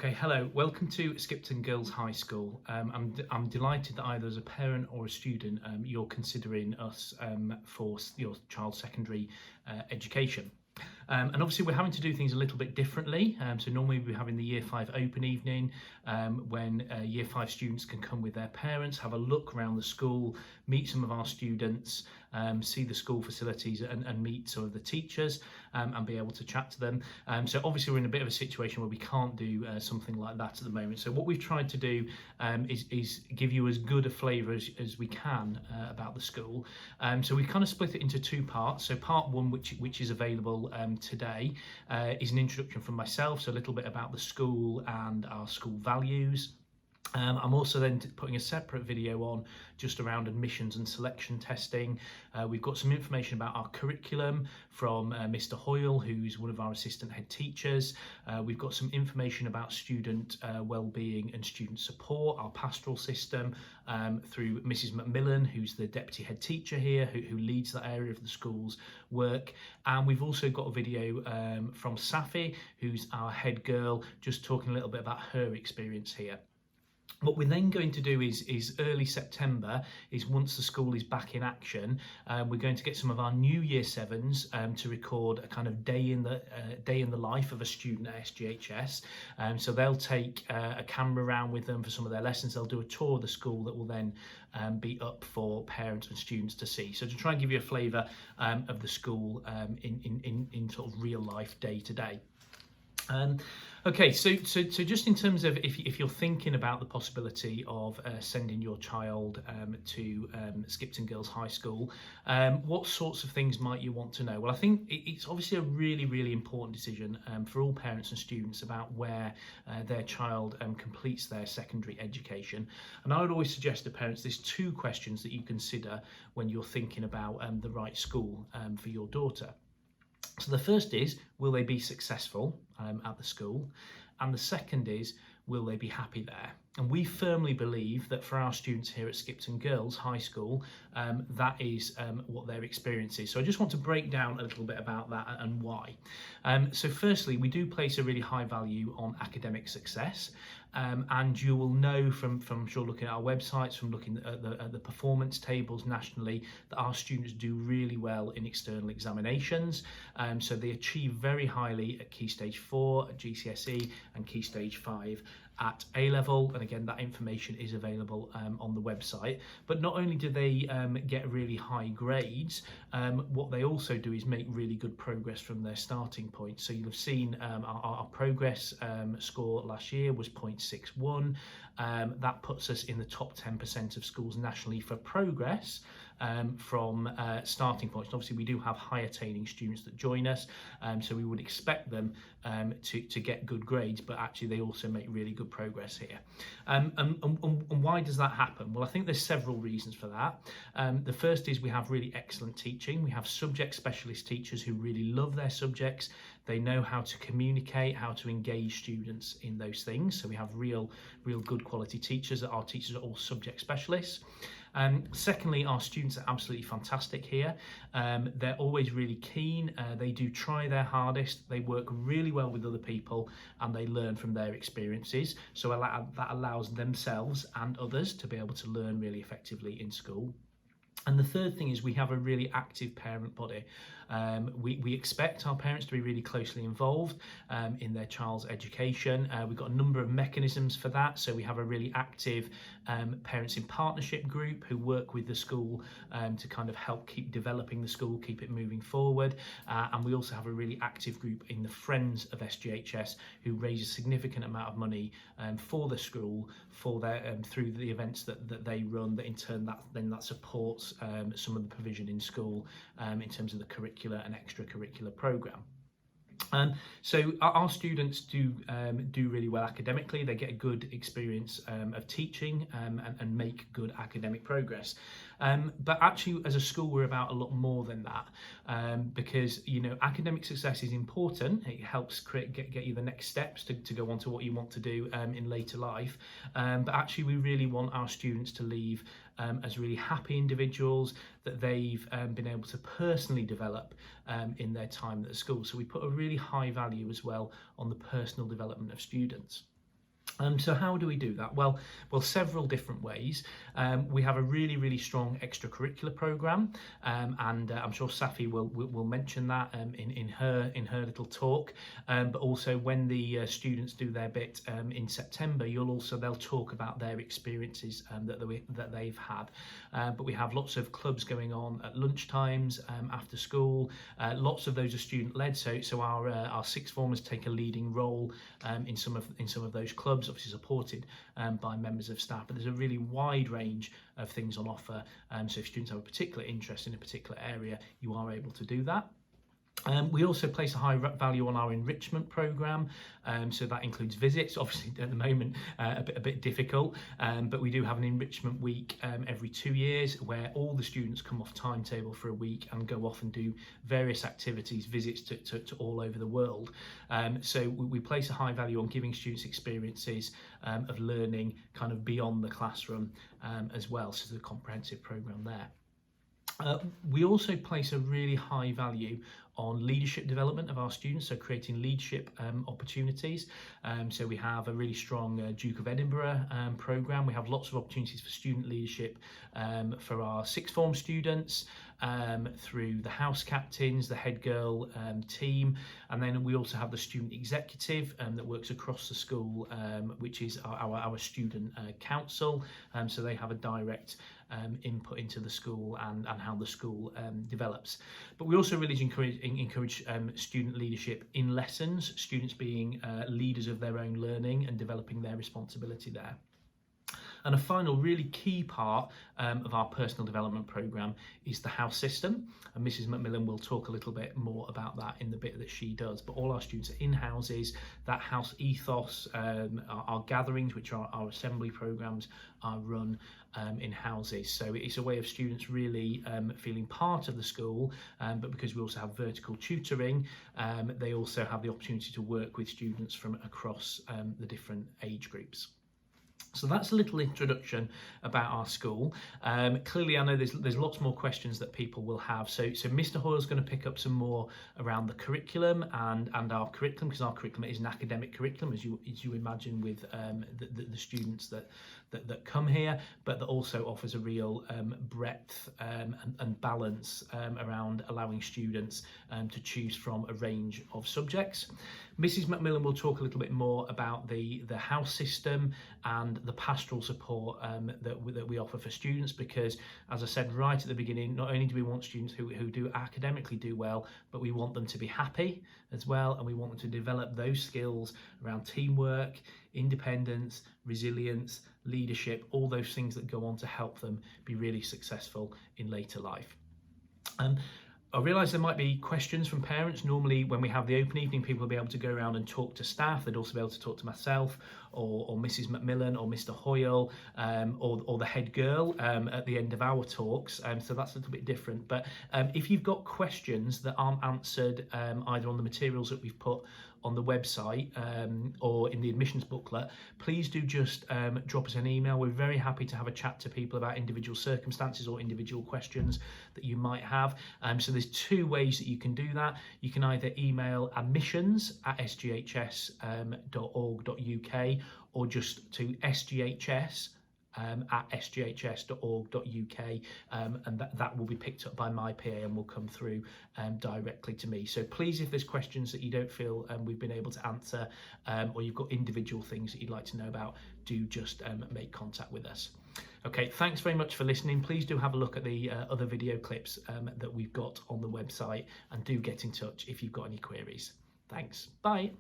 Okay, hello. Welcome to Skipton Girls High School. I'm delighted that either as a parent or a student, you're considering us for your child's secondary education. And obviously we're having to do things a little bit differently. So normally we're having the Year 5 open evening when Year 5 students can come with their parents, have a look around the school, meet some of our students, see the school facilities and meet some of the teachers and be able to chat to them. So obviously we're in a bit of a situation where we can't do something like that at the moment. So what we've tried to do is give you as good a flavour as we can about the school. So we've kind of split it into two parts. So part one, which is available today, is an introduction from myself, so a little bit about the school and our school values. I'm also then putting a separate video on just around admissions and selection testing. We've got some information about our curriculum from Mr. Hoyle, who's one of our assistant head teachers. We've got some information about student wellbeing and student support, our pastoral system, through Mrs. Macmillan, who's the deputy head teacher here, who leads that area of the school's work. And we've also got a video from Safi, who's our head girl, just talking a little bit about her experience here. What we're then going to do is early September, is once the school is back in action, we're going to get some of our new Year 7s to record a kind of day in the life of a student at SGHS. So they'll take a camera around with them for some of their lessons. They'll do a tour of the school that will then be up for parents and students to see. So to try and give you a flavour of the school in sort of real life, day to day. Okay, so just in terms of if you're thinking about the possibility of sending your child to Skipton Girls High School, what sorts of things might you want to know? Well, I think it's obviously a really important decision for all parents and students about where their child completes their secondary education. And I would always suggest to parents there's two questions that you consider when you're thinking about the right school for your daughter. So the first is, will they be successful at the school? And the second is, will they be happy there? And we firmly believe that for our students here at Skipton Girls High School, that is what their experience is. So I just want to break down a little bit about that and why. So firstly, we do place a really high value on academic success. And you will know from sure looking at our websites, from looking at the performance tables nationally, that our students do really well in external examinations. So they achieve very highly at Key Stage 4, at GCSE, and Key Stage 5 at A-level, and again that information is available on the website. But not only do they get really high grades, what they also do is make really good progress from their starting point. So you'll have seen our progress score last year was 0.61. That puts us in the top 10% of schools nationally for progress from starting points. And obviously we do have high attaining students that join us, so we would expect them to get good grades, but actually they also make really good progress here. And why does that happen? Well, I think there's several reasons for that. The first is we have really excellent teaching. We have subject specialist teachers who really love their subjects. They know how to communicate, how to engage students in those things. So we have real good quality teachers. Our teachers are all subject specialists. Secondly, our students are absolutely fantastic here. They're always really keen. They do try their hardest. They work really well with other people, and they learn from their experiences. So that allows themselves and others to be able to learn really effectively in school. And the third thing is we have a really active parent body. We expect our parents to be really closely involved in their child's education. We've got a number of mechanisms for that. So we have a really active Parents in Partnership group who work with the school to kind of help keep developing the school, keep it moving forward. And we also have a really active group in the Friends of SGHS who raise a significant amount of money for the school for their through the events that they run, that in turn that supports some of the provision in school in terms of the curricular and extracurricular programme. So our students do really well academically. They get a good experience of teaching and make good academic progress. But actually, as a school, we're about a lot more than that, because academic success is important. It helps get you the next steps to go on to what you want to do in later life. But actually, we really want our students to leave as really happy individuals that they've been able to personally develop in their time at the school. So we put a really high value as well on the personal development of students. So how do we do that? Well, several different ways. We have a really strong extracurricular program, and I'm sure Safi will mention that in her little talk. But also when the students do their bit in September, they'll talk about their experiences that they've had. But we have lots of clubs going on at lunchtimes, after school. Lots of those are student led. So our sixth formers take a leading role in some of those clubs, obviously supported by members of staff, but there's a really wide range of things on offer. So if students have a particular interest in a particular area, you are able to do that. We also place a high value on our enrichment programme, so that includes visits. Obviously at the moment a bit difficult, but we do have an enrichment week every 2 years where all the students come off timetable for a week and go off and do various activities, visits to all over the world. So we place a high value on giving students experiences of learning kind of beyond the classroom as well, so the comprehensive programme there. We also place a really high value on leadership development of our students, so creating leadership opportunities. So we have a really strong Duke of Edinburgh programme. We have lots of opportunities for student leadership for our sixth form students, through the house captains, the head girl team, and then we also have the student executive that works across the school, which is our student council. So they have a direct input into the school and how the school develops. But we also really encourage student leadership in lessons, students being leaders of their own learning and developing their responsibility there. And a final really key part of our personal development programme is the house system, and Mrs Macmillan will talk a little bit more about that in the bit that she does. But all our students are in houses. That house ethos, our gatherings, which are our assembly programmes, are run in houses. So it's a way of students really feeling part of the school, but because we also have vertical tutoring, they also have the opportunity to work with students from across the different age groups. So that's a little introduction about our school. Clearly, I know there's lots more questions that people will have. So Mr. Hoyle's going to pick up some more around the curriculum and our curriculum, because our curriculum is an academic curriculum, as you imagine, with the students that come here, but that also offers a real breadth and balance around allowing students to choose from a range of subjects. Mrs Macmillan will talk a little bit more about the house system and the pastoral support that we offer for students, because, as I said right at the beginning, not only do we want students who do academically do well, but we want them to be happy as well, and we want them to develop those skills around teamwork, independence, resilience, leadership, all those things that go on to help them be really successful in later life. I realise there might be questions from parents. Normally when we have the open evening, people will be able to go around and talk to staff. They'd also be able to talk to myself or Mrs Macmillan or Mr Hoyle, or the head girl at the end of our talks. So that's a little bit different. But if you've got questions that aren't answered either on the materials that we've put on the website or in the admissions booklet, please do just drop us an email. We're very happy to have a chat to people about individual circumstances or individual questions that you might have. So there's two ways that you can do that. You can either email admissions@sghs.org.uk, or just to sghs at sghs.org.uk, and that will be picked up by my PA and will come through directly to me. So please, if there's questions that you don't feel we've been able to answer, or you've got individual things that you'd like to know about, do just make contact with us. Okay, thanks very much for listening. Please do have a look at the other video clips that we've got on the website, and do get in touch if you've got any queries. Thanks. Bye.